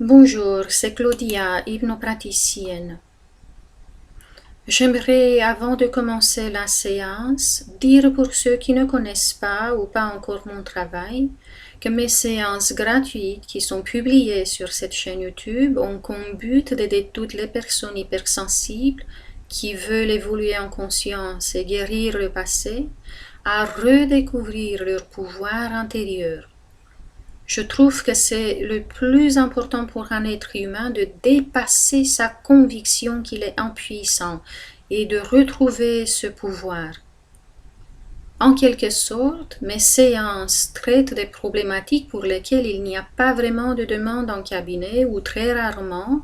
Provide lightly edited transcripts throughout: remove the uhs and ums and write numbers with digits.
Bonjour, c'est Claudia, hypnopraticienne. J'aimerais, avant de commencer la séance, dire pour ceux qui ne connaissent pas ou pas encore mon travail, que mes séances gratuites qui sont publiées sur cette chaîne YouTube ont comme but d'aider toutes les personnes hypersensibles qui veulent évoluer en conscience et guérir le passé à redécouvrir leur pouvoir intérieur. Je trouve que c'est le plus important pour un être humain de dépasser sa conviction qu'il est impuissant et de retrouver ce pouvoir. En quelque sorte, mes séances traitent des problématiques pour lesquelles il n'y a pas vraiment de demande en cabinet ou très rarement,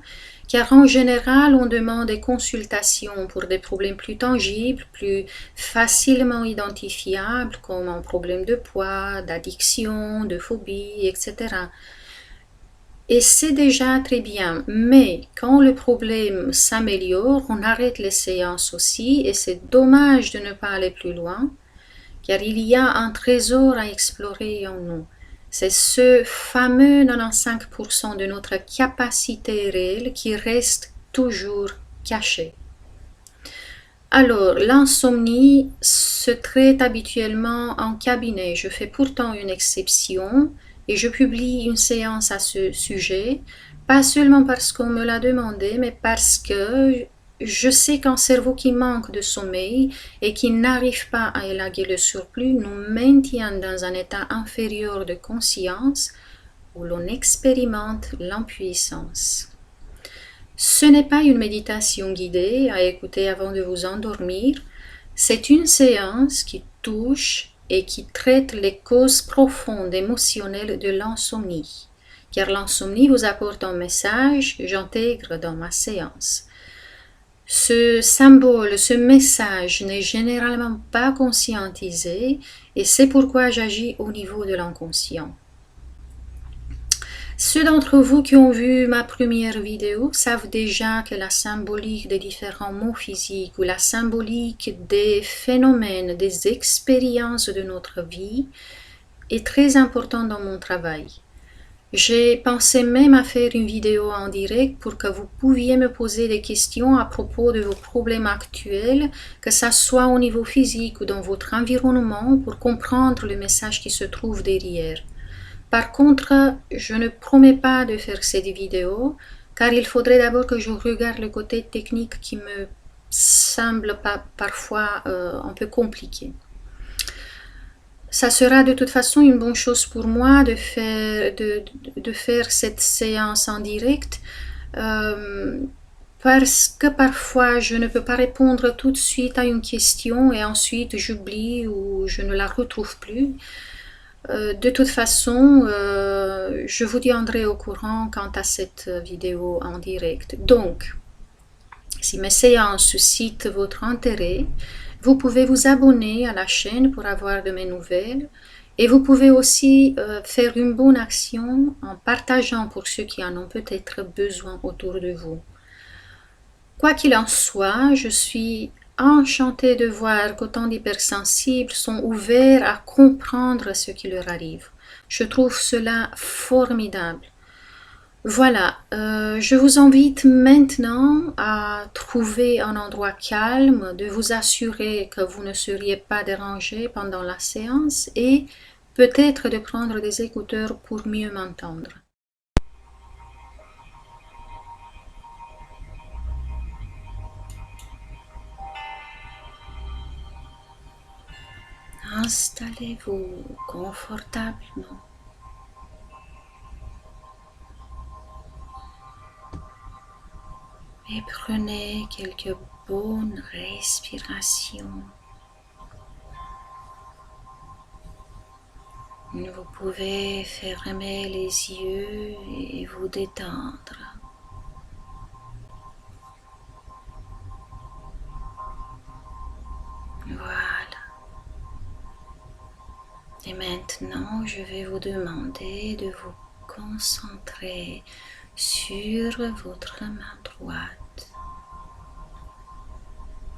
car en général on demande des consultations pour des problèmes plus tangibles, plus facilement identifiables comme un problème de poids, d'addiction, de phobie, etc. Et c'est déjà très bien, mais quand le problème s'améliore, on arrête les séances aussi et c'est dommage de ne pas aller plus loin car il y a un trésor à explorer en nous. C'est ce fameux 95% de notre capacité réelle qui reste toujours caché. Alors, l'insomnie se traite habituellement en cabinet. Je fais pourtant une exception et je publie une séance à ce sujet, pas seulement parce qu'on me l'a demandé, mais parce que je sais qu'un cerveau qui manque de sommeil et qui n'arrive pas à élaguer le surplus nous maintient dans un état inférieur de conscience où l'on expérimente l'impuissance. Ce n'est pas une méditation guidée à écouter avant de vous endormir, c'est une séance qui touche et qui traite les causes profondes émotionnelles de l'insomnie. Car l'insomnie vous apporte un message que j'intègre dans ma séance. Ce symbole, ce message n'est généralement pas conscientisé et c'est pourquoi j'agis au niveau de l'inconscient. Ceux d'entre vous qui ont vu ma première vidéo savent déjà que la symbolique des différents mots physiques ou la symbolique des phénomènes, des expériences de notre vie est très importante dans mon travail. J'ai pensé même à faire une vidéo en direct pour que vous pouviez me poser des questions à propos de vos problèmes actuels, que ça soit au niveau physique ou dans votre environnement, pour comprendre le message qui se trouve derrière. Par contre, je ne promets pas de faire cette vidéo, car il faudrait d'abord que je regarde le côté technique qui me semble parfois un peu compliqué. Ça sera de toute façon une bonne chose pour moi de faire cette séance en direct, parce que parfois je ne peux pas répondre tout de suite à une question et ensuite j'oublie ou je ne la retrouve plus. De toute façon, je vous tiendrai au courant quant à cette vidéo en direct. Donc, si mes séances suscitent votre intérêt, vous pouvez vous abonner à la chaîne pour avoir de mes nouvelles et vous pouvez aussi faire une bonne action en partageant pour ceux qui en ont peut-être besoin autour de vous. Quoi qu'il en soit, je suis enchantée de voir qu'autant d'hypersensibles sont ouverts à comprendre ce qui leur arrive. Je trouve cela formidable. Voilà, je vous invite maintenant à trouver un endroit calme, de vous assurer que vous ne seriez pas dérangé pendant la séance et peut-être de prendre des écouteurs pour mieux m'entendre. Installez-vous confortablement. Et prenez quelques bonnes respirations. Vous pouvez fermer les yeux et vous détendre. Voilà. Et maintenant, je vais vous demander de vous concentrer sur votre main droite.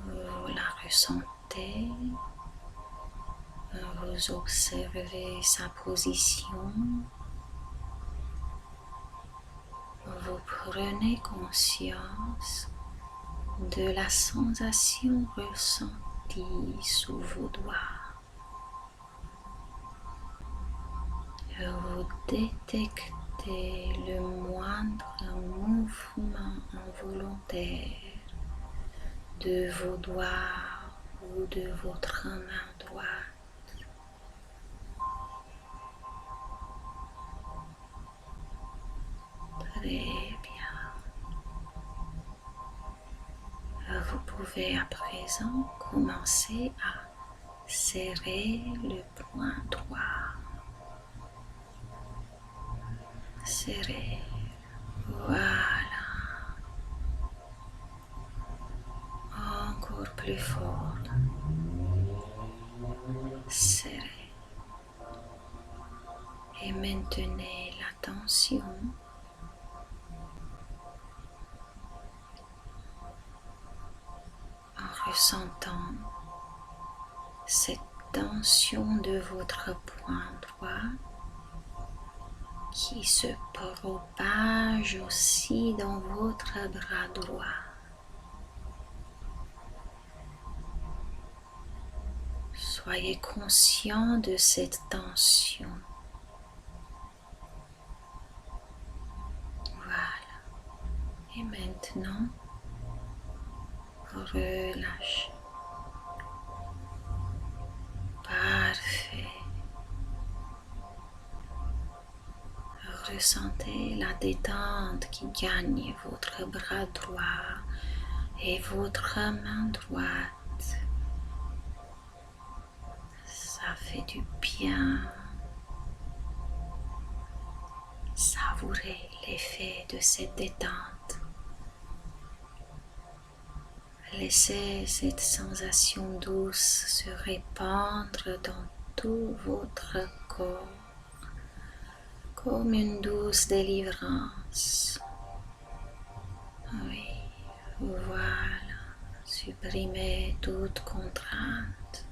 Vous la ressentez. Vous observez sa position. Prenez conscience de la sensation ressentie sous vos doigts. Vous détectez le moindre mouvement involontaire de vos doigts ou de votre main droite. Très bien. Vous pouvez à présent commencer à serrer le poing droit. Serrer. Voilà. Encore plus fort. Serrez. Et maintenez la tension. En ressentant cette tension de votre poing droit qui se propage aussi dans votre bras droit. Soyez conscient de cette tension. Voilà. Et maintenant, relâchez. Parfait. Ressentez la détente qui gagne votre bras droit et votre main droite. Ça fait du bien. Savourez l'effet de cette détente. Laissez cette sensation douce se répandre dans tout votre corps comme une douce délivrance. Oui, voilà, supprimez toute contrainte.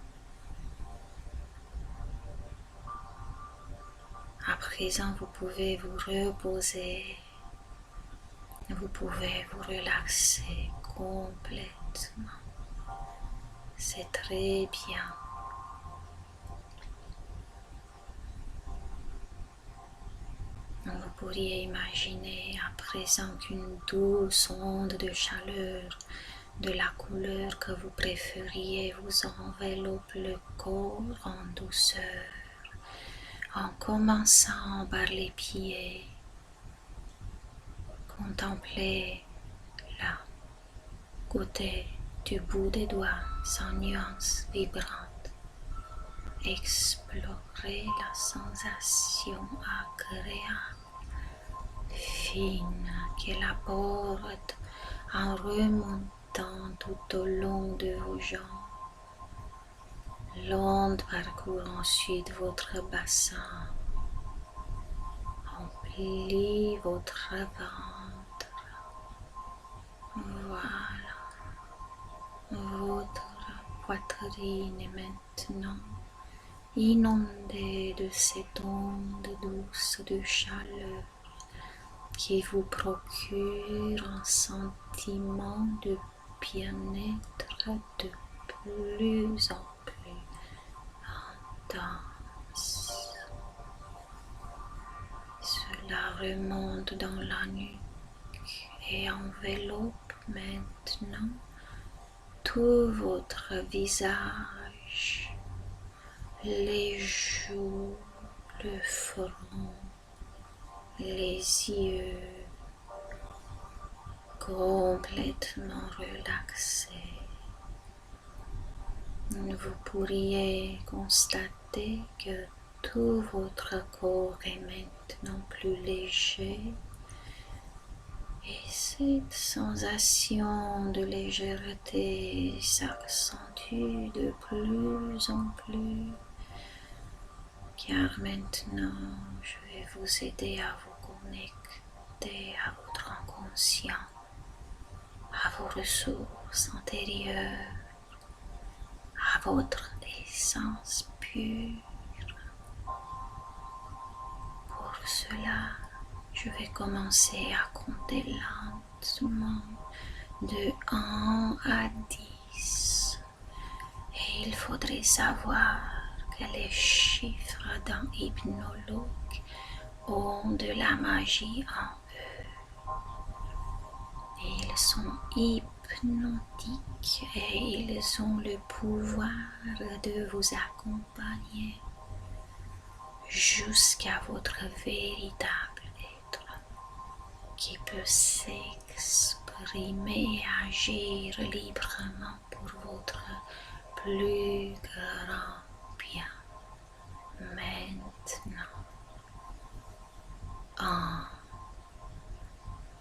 À présent, vous pouvez vous reposer, vous pouvez vous relaxer complètement. C'est très bien. Vous pourriez imaginer à présent qu'une douce onde de chaleur de la couleur que vous préfériez vous enveloppe le corps en douceur, en commençant par les pieds. Contemplez la côté du bout des doigts sans nuance vibrante. Explorez la sensation agréable, fine, qu'elle apporte en remontant tout au long de vos jambes. L'onde parcourt ensuite votre bassin, emplit votre ventre. Voilà, votre poitrine est maintenant inondée de cette onde douce de chaleur qui vous procure un sentiment de bien-être de plus en plus intense. Cela remonte dans la nuque et enveloppe maintenant tout votre visage, les joues, le front, les yeux complètement relaxés. Vous pourriez constater que tout votre corps est maintenant plus léger et cette sensation de légèreté s'accentue de plus en plus. Car maintenant, je vais vous aider à vous connecter à votre inconscient, à vos ressources antérieures, à votre essence pure. Pour cela, je Je vais commencer à compter lentement de 1 à 10. Et il faudrait savoir que les chiffres d'un hypnologue ont de la magie en eux. Ils sont hypnotiques et ils ont le pouvoir de vous accompagner jusqu'à votre véritable être qui peut s'exprimer et agir librement pour votre plus grand bien. Maintenant,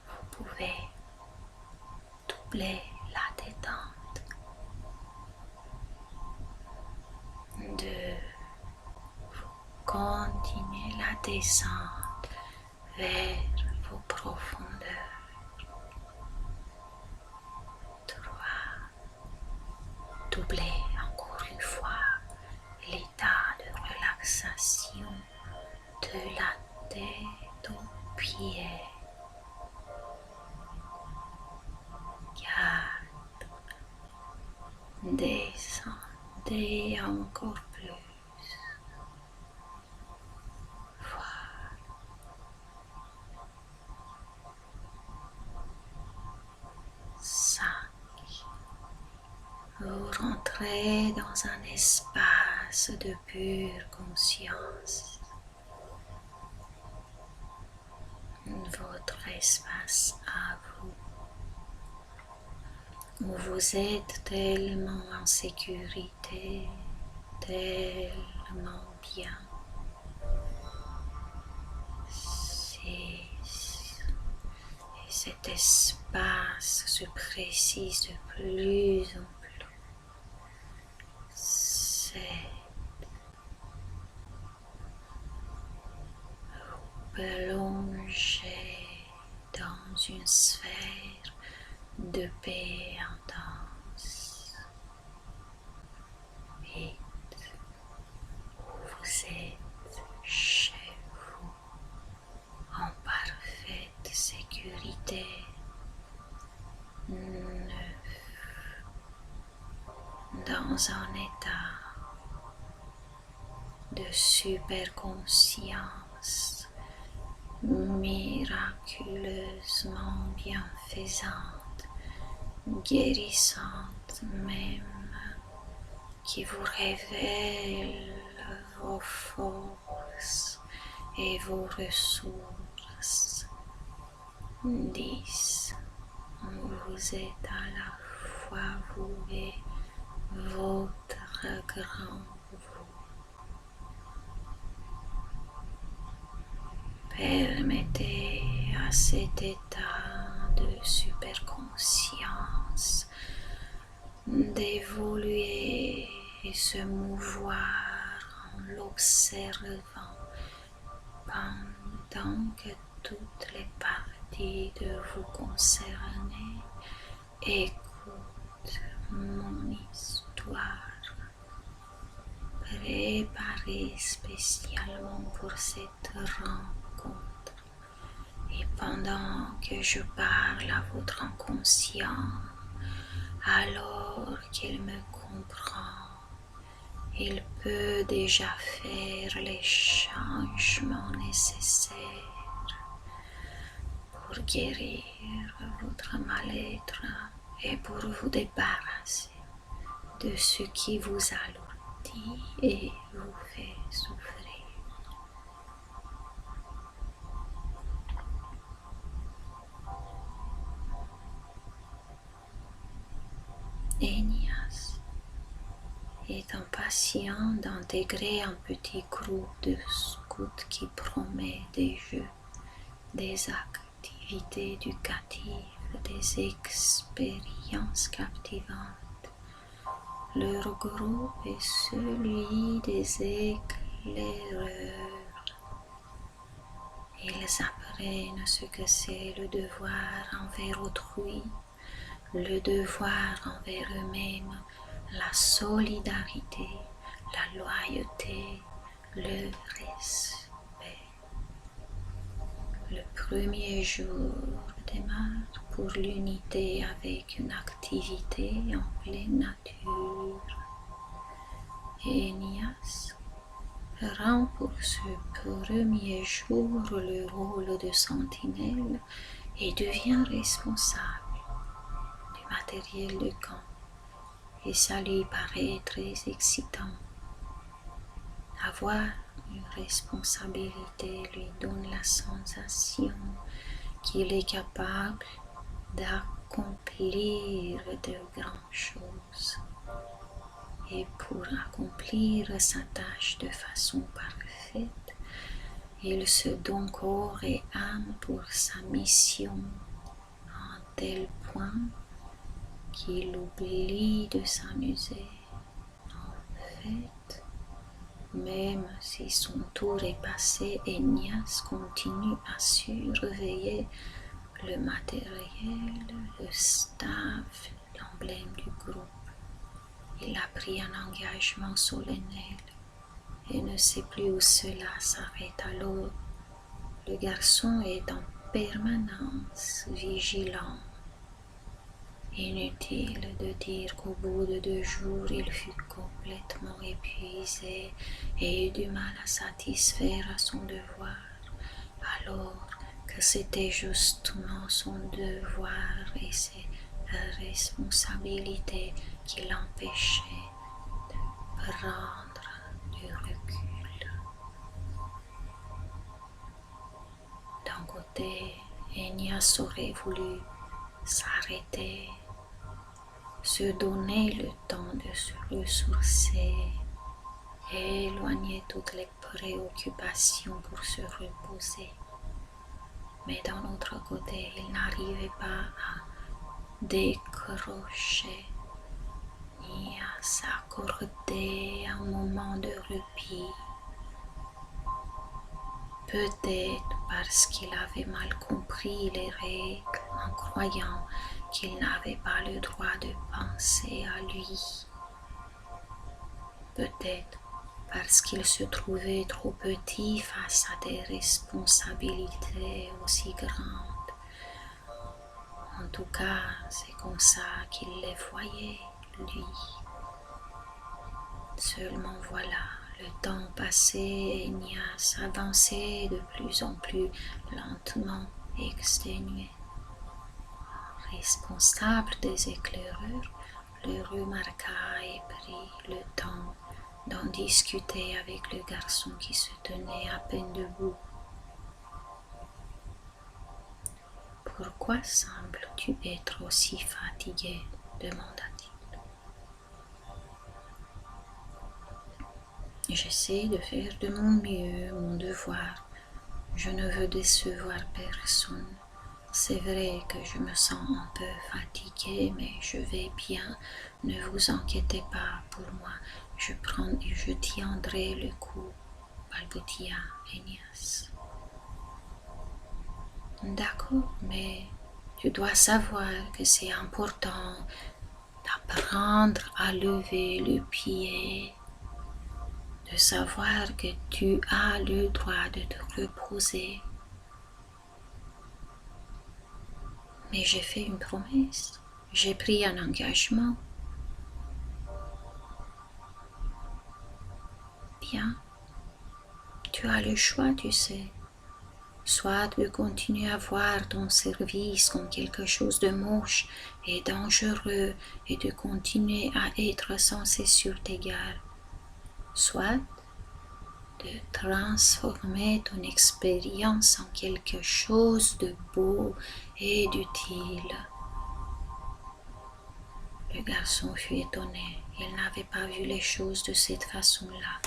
vous pouvez doubler la détente. 2, continuez la descente vers vos profondeurs. 3, doublez encore une fois l'état de relaxation de la tête aux pieds. 4, descendez encore plus. 5, vous rentrez dans un espace de pure conscience. Votre espace à vous, où vous êtes tellement en sécurité, tellement bien. 6, et cet espace se précise de plus en plus. 7, plongez dans une sphère de paix intense. 8, vous êtes chez vous en parfaite sécurité. 9, dans un état de super conscience miraculeusement bienfaisante, guérissante même, qui vous révèle vos forces et vos ressources. 10, vous êtes à la fois vous et votre grand vous. Permettez à cet état de superconscience d'évoluer et se mouvoir en l'observant pendant que toutes les parties de vous concernées écoutent mon histoire préparée spécialement pour cette rencontre. Et pendant que je parle à votre inconscient, alors qu'il me comprend, il peut déjà faire les changements nécessaires pour guérir votre mal-être et pour vous débarrasser de ce qui vous alourdit et vous fait souffrir. Ignace est impatient d'intégrer un petit groupe de scouts qui promet des jeux, des activités éducatives, des expériences captivantes. Leur groupe est celui des éclaireurs. Ils apprennent ce que c'est le devoir envers autrui, le devoir envers eux-mêmes, la solidarité, la loyauté, le respect. Le premier jour démarre pour l'unité avec une activité en pleine nature. Et Nias rend pour ce premier jour le rôle de sentinelle et devient responsable du matériel de camp. Et ça lui paraît très excitant. Avoir une responsabilité lui donne la sensation qu'il est capable d'accomplir de grandes choses. Et pour accomplir sa tâche de façon parfaite, il se donne corps et âme pour sa mission, à un tel point qu'il oublie de s'amuser. En fait, même si son tour est passé, Enias continue à surveiller le matériel, le staff, l'emblème du groupe. Il a pris un engagement solennel et ne sait plus où cela s'arrête. Alors, le garçon est en permanence vigilant. Inutile de dire qu'au bout de 2 jours, il fut complètement épuisé et eut du mal à satisfaire à son devoir, alors que c'était justement son devoir et ses responsabilités qui l'empêchaient de prendre du recul. D'un côté, Enias aurait voulu s'arrêter, se donner le temps de se ressourcer et éloigner toutes les préoccupations pour se reposer. Mais d'un autre côté, il n'arrivait pas à décrocher ni à s'accorder un moment de répit. Peut-être parce qu'il avait mal compris les règles en croyant qu'il n'avait pas le droit de penser à lui. Peut-être parce qu'il se trouvait trop petit face à des responsabilités aussi grandes. En tout cas, c'est comme ça qu'il les voyait, lui. Seulement voilà, le temps passait et Nias avançait de plus en plus lentement et exténué. Responsable des éclaireurs, le remarqua et prit le temps d'en discuter avec le garçon qui se tenait à peine debout. « Pourquoi sembles-tu être aussi fatigué ?» demanda-t-il. « J'essaie de faire de mon mieux mon devoir. Je ne veux décevoir personne. C'est vrai que je me sens un peu fatigué, mais je vais bien. Ne vous inquiétez pas pour moi. Je tiendrai le coup, » balbutia Enias. « D'accord, mais tu dois savoir que c'est important d'apprendre à lever le pied, de savoir que tu as le droit de te reposer. Mais j'ai fait une promesse, j'ai pris un engagement. Bien, tu as le choix, tu sais. Soit de continuer à voir ton service comme quelque chose de moche et dangereux et de continuer à être sans cesse sur tes gardes, soit de transformer ton expérience en quelque chose de beau et d'utile. Le garçon fut étonné, il n'avait pas vu les choses de cette façon-là.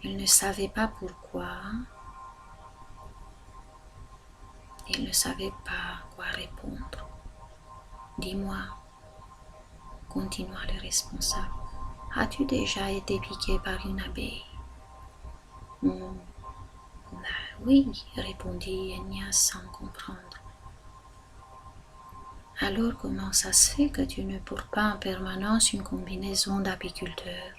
Il ne savait pas pourquoi. Il ne savait pas quoi répondre. « Dis-moi, » continua le responsable, « as-tu déjà été piqué par une abeille ?»« Ben oui, » répondit Enias sans comprendre. « Alors comment ça se fait que tu ne portes pas en permanence une combinaison d'apiculteur ?»«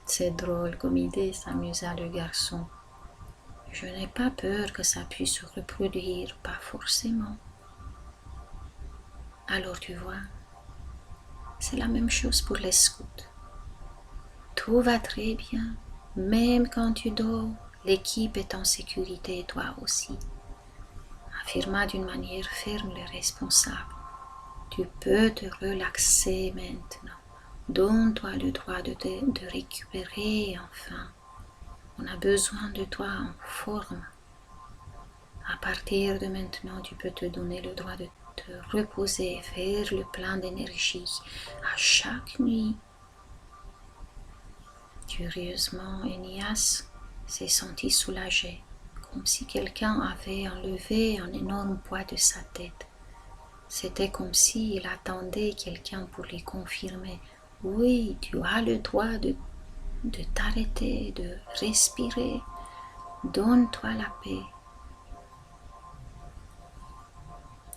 C'est drôle comme idée, » s'amusa le garçon. « Je n'ai pas peur que ça puisse se reproduire, pas forcément. Alors tu vois, c'est la même chose pour les scouts. Tout va très bien, même quand tu dors, l'équipe est en sécurité et toi aussi. Affirma d'une manière ferme le responsable. Tu peux te relaxer maintenant. Donne-toi le droit de récupérer enfin. On a besoin de toi en forme. À partir de maintenant, tu peux te donner le droit de te reposer, faire le plein d'énergie à chaque nuit. Curieusement, Enias s'est senti soulagé, comme si quelqu'un avait enlevé un énorme poids de sa tête. C'était comme s'il attendait quelqu'un pour lui confirmer. Oui, tu as le droit de t'arrêter, de respirer. Donne-toi la paix.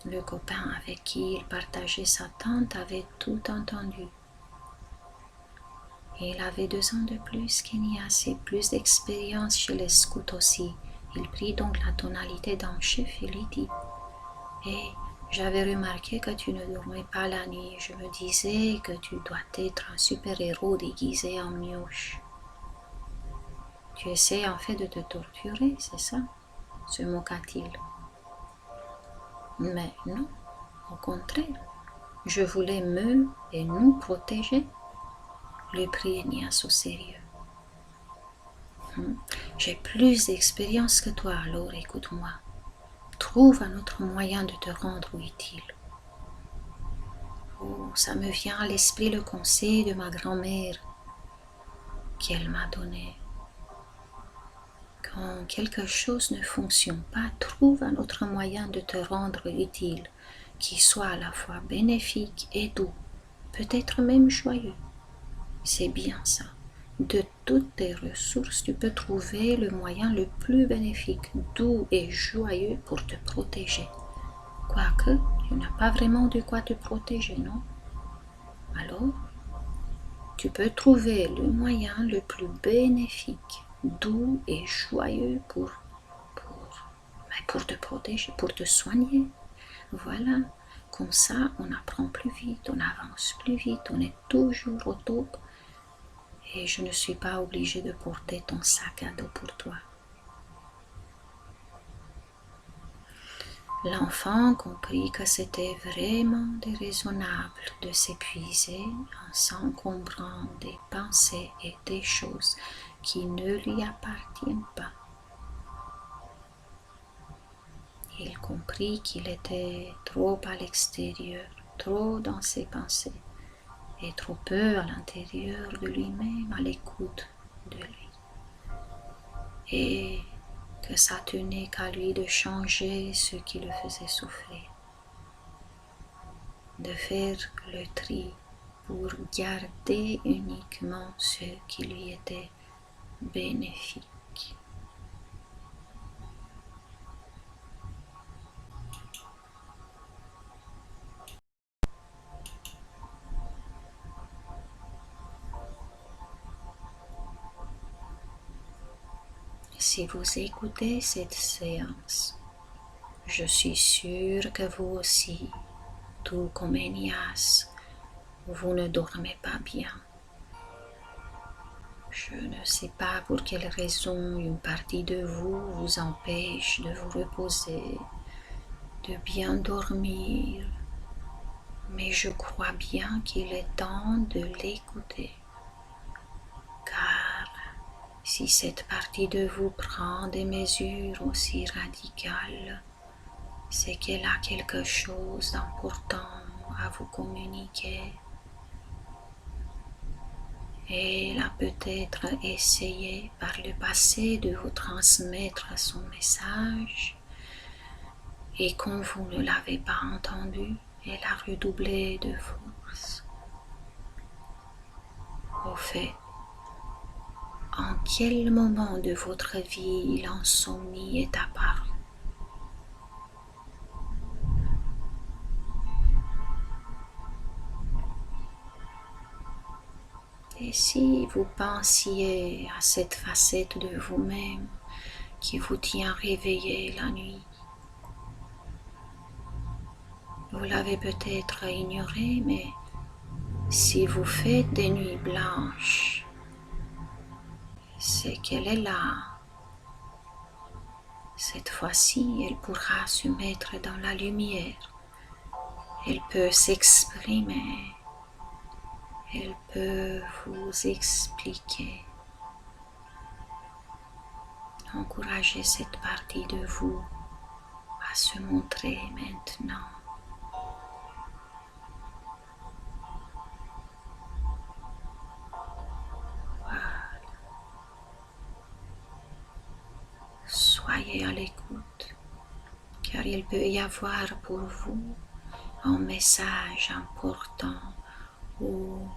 Le copain avec qui il partageait sa tente avait tout entendu. Il avait 2 ans de plus qu'Enias et plus d'expérience chez les scouts aussi. Il prit donc la tonalité d'un chef et lui dit « Hé, j'avais remarqué que tu ne dormais pas la nuit. Je me disais que tu dois être un super-héros déguisé en mioche. Tu essaies en fait de te torturer, c'est ça ?» se moqua-t-il. Mais non, au contraire, je voulais me et nous protéger. Le prit Enias au sérieux. J'ai plus d'expérience que toi, alors écoute-moi. Trouve un autre moyen de te rendre utile. Oh, ça me vient à l'esprit le conseil de ma grand-mère qu'elle m'a donné. Quand quelque chose ne fonctionne pas, trouve un autre moyen de te rendre utile, qui soit à la fois bénéfique et doux, peut-être même joyeux. C'est bien ça. De toutes tes ressources, tu peux trouver le moyen le plus bénéfique, doux et joyeux pour te protéger. Quoique, tu n'as pas vraiment de quoi te protéger, non? Alors, tu peux trouver le moyen le plus bénéfique, doux et joyeux pour te protéger, pour te soigner. Voilà, comme ça, on apprend plus vite, on avance plus vite, on est toujours au top. Et je ne suis pas obligée de porter ton sac à dos pour toi. L'enfant comprit que c'était vraiment déraisonnable de s'épuiser en s'encombrant des pensées et des choses qui ne lui appartiennent pas. Il comprit qu'il était trop à l'extérieur, trop dans ses pensées, et trop peu à l'intérieur de lui-même, à l'écoute de lui. Et que ça tenait qu'à lui de changer ce qui le faisait souffrir, de faire le tri pour garder uniquement ce qui lui était bénéfique. Si vous écoutez cette séance, je suis sûre que vous aussi, tout comme Enias, vous ne dormez pas bien. Je ne sais pas pour quelle raison une partie de vous empêche de vous reposer, de bien dormir, mais je crois bien qu'il est temps de l'écouter. Car si cette partie de vous prend des mesures aussi radicales, c'est qu'elle a quelque chose d'important à vous communiquer. Elle a peut-être essayé par le passé de vous transmettre son message, et quand vous ne l'avez pas entendu, elle a redoublé de force. Au fait, en quel moment de votre vie l'insomnie est apparue? Et si vous pensiez à cette facette de vous-même qui vous tient réveillé la nuit. Vous l'avez peut-être ignoré, mais si vous faites des nuits blanches, c'est qu'elle est là. Cette fois-ci, elle pourra se mettre dans la lumière. Elle peut s'exprimer. Elle peut vous expliquer. Encouragez cette partie de vous à se montrer maintenant. Voilà. Soyez à l'écoute, car il peut y avoir pour vous un message important ou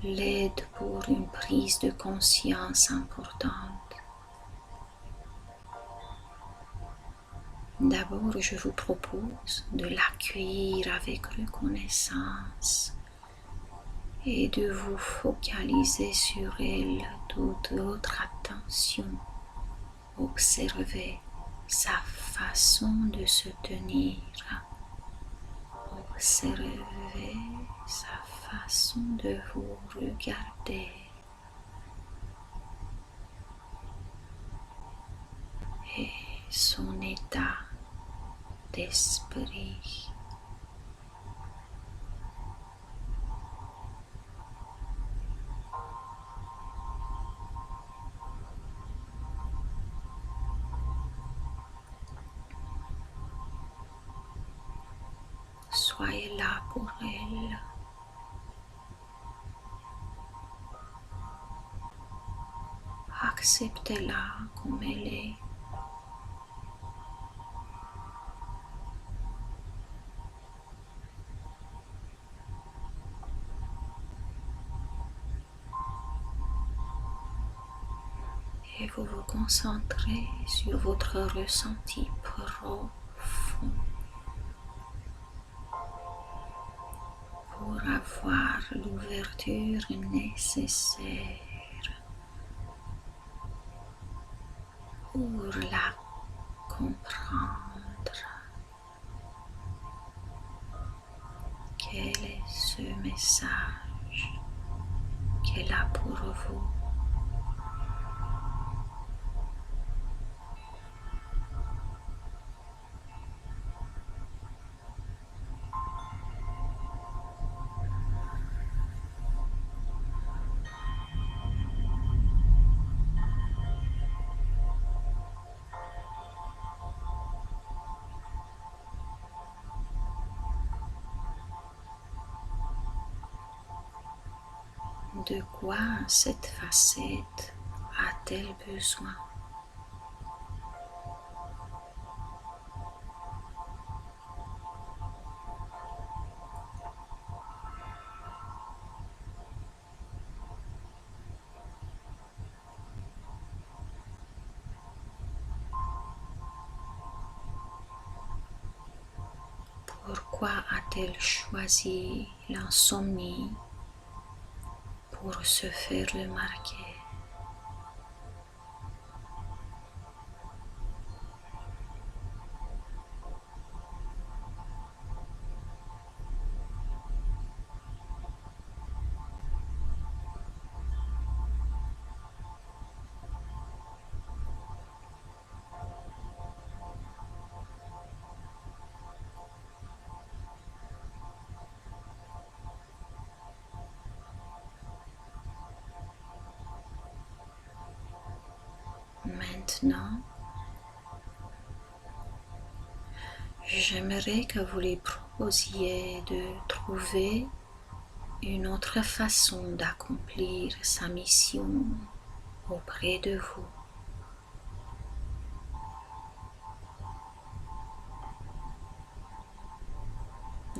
l'aide pour une prise de conscience importante. D'abord, je vous propose de l'accueillir avec reconnaissance et de vous focaliser sur elle toute votre attention. Observez sa façon de se tenir. Observez sa façon de vous regarder. Et son état d'esprit. Soyez là pour elle. Acceptez-la comme elle est. Et vous vous concentrez sur votre ressenti profond pour avoir l'ouverture nécessaire pour la comprendre. Quel est ce message qu'elle a pour vous? De quoi cette facette a-t-elle besoin? Pourquoi a-t-elle choisi l'insomnie pour se faire remarquer? Maintenant, j'aimerais que vous lui proposiez de trouver une autre façon d'accomplir sa mission auprès de vous.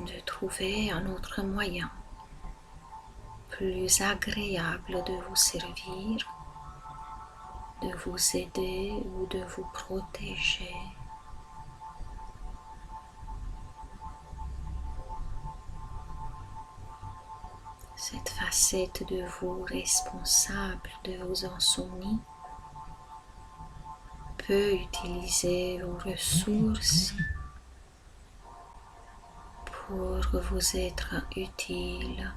De trouver un autre moyen plus agréable de vous servir, de vous aider ou de vous protéger. Cette facette de vous responsable de vos insomnies peu utiliser vos ressources pour vous être utile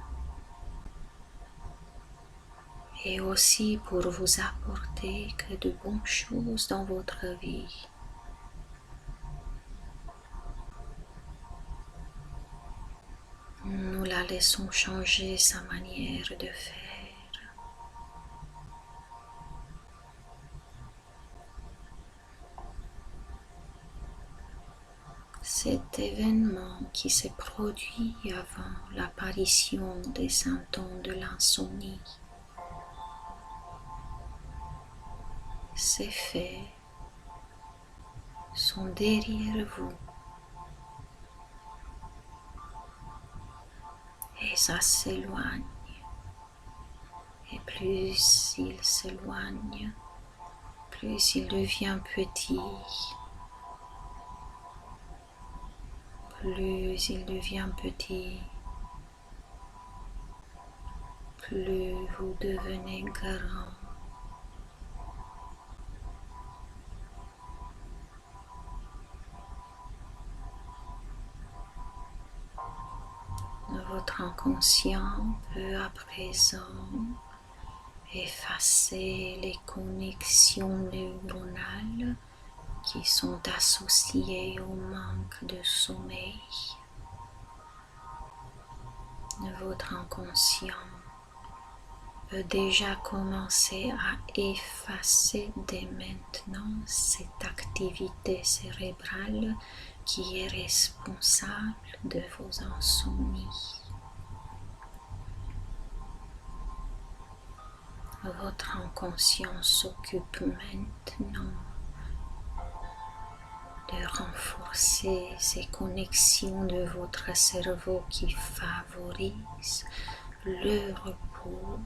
et aussi pour vous apporter que de bonnes choses dans votre vie. Nous la laissons changer sa manière de faire. Cet événement qui s'est produit avant l'apparition des symptômes de l'insomnie, ces faits sont derrière vous et ça s'éloigne. Et plus il s'éloigne, plus il devient petit. Plus il devient petit, plus vous devenez grand. Votre inconscient peut à présent effacer les connexions neuronales qui sont associées au manque de sommeil. Votre inconscient peut déjà commencer à effacer dès maintenant cette activité cérébrale qui est responsable de vos insomnies. Votre inconscient s'occupe maintenant de renforcer ces connexions de votre cerveau qui favorisent le repos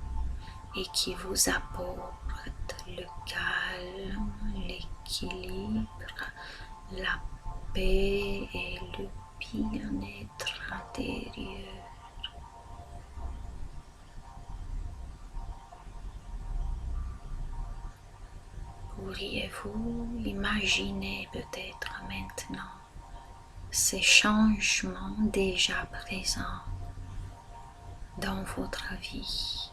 et qui vous apporte le calme, l'équilibre, la paix et le bien-être intérieur. Pourriez-vous imaginer peut-être maintenant ces changements déjà présents dans votre vie?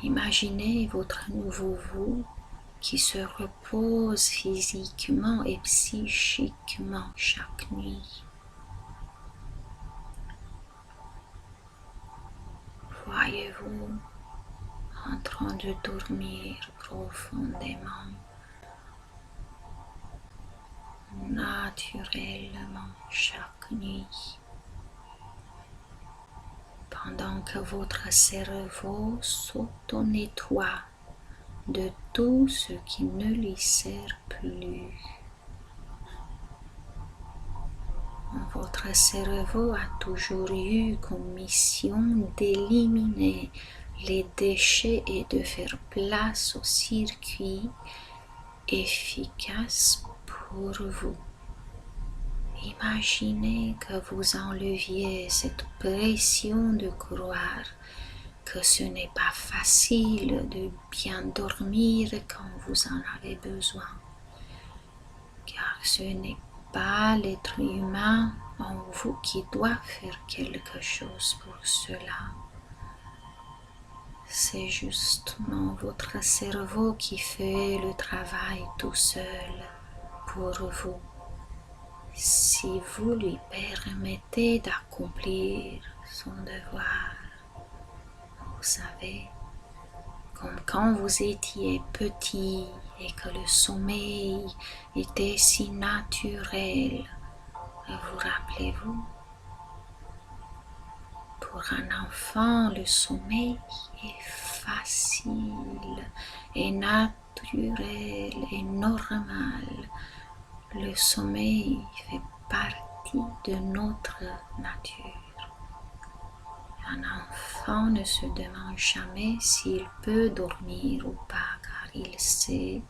Imaginez votre nouveau vous qui se repose physiquement et psychiquement chaque nuit. Voyez-vous en train de dormir profondément, naturellement chaque nuit, pendant que votre cerveau s'auto-nettoie de tout ce qui ne lui sert plus. Votre cerveau a toujours eu comme mission d'éliminer les déchets et de faire place aux circuits efficaces pour vous. Imaginez que vous enleviez cette pression de croire que ce n'est pas facile de bien dormir quand vous en avez besoin, car ce n'est pas l'être humain en vous qui doit faire quelque chose pour cela. C'est justement votre cerveau qui fait le travail tout seul pour vous. Si vous lui permettez d'accomplir son devoir, vous savez, comme quand vous étiez petit et que le sommeil était si naturel, vous rappelez-vous? Pour un enfant, le sommeil est facile et naturel et normal. Le sommeil fait partie de notre nature. Un enfant ne se demande jamais s'il peut dormir ou pas, car il sait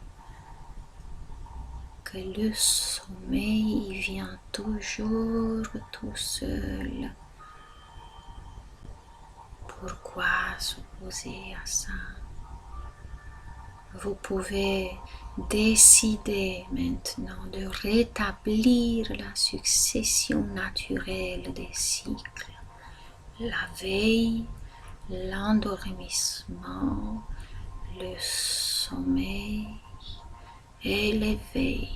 que le sommeil vient toujours tout seul. Pourquoi s'opposer à ça? Vous pouvez décider maintenant de rétablir la succession naturelle des cycles, la veille, l'endormissement, le sommeil et l'éveil.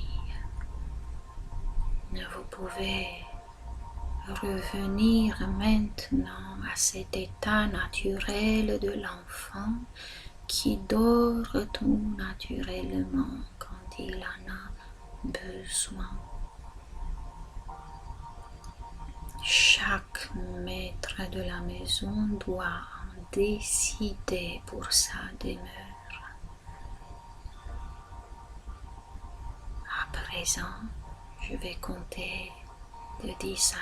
Vous pouvez revenir maintenant à cet état naturel de l'enfant qui dort tout naturellement quand il en a besoin. Chaque maître de la maison doit en décider pour sa demeure. À présent, je vais compter de 10 à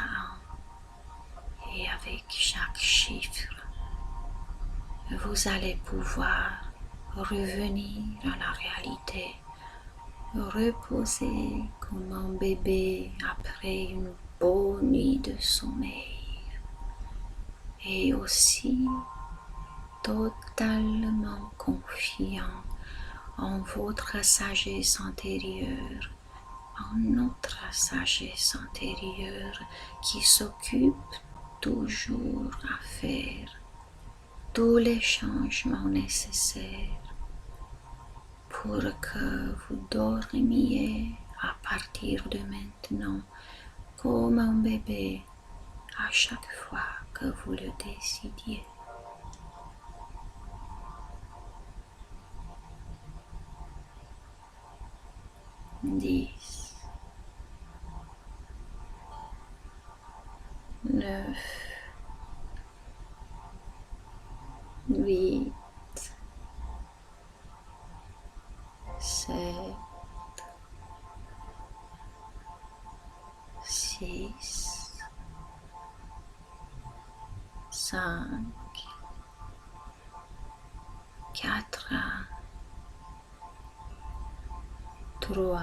1 et avec chaque chiffre, vous allez pouvoir revenir à la réalité, reposer comme un bébé après une bonne nuit de sommeil et aussi totalement confiant en votre sagesse intérieure, en notre sagesse intérieure qui s'occupe toujours à faire tous les changements nécessaires pour que vous dormiez à partir de maintenant comme un bébé à chaque fois que vous le décidiez. 10, 9, 8, 7, 6, 5, 4, 3,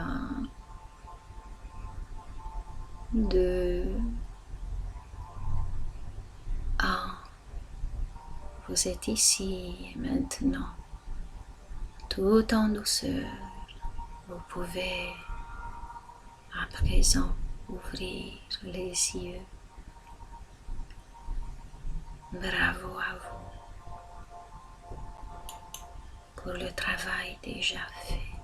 2, 1. Vous êtes ici et maintenant, tout en douceur. Vous pouvez à présent ouvrir les yeux. Bravo à vous pour le travail déjà fait.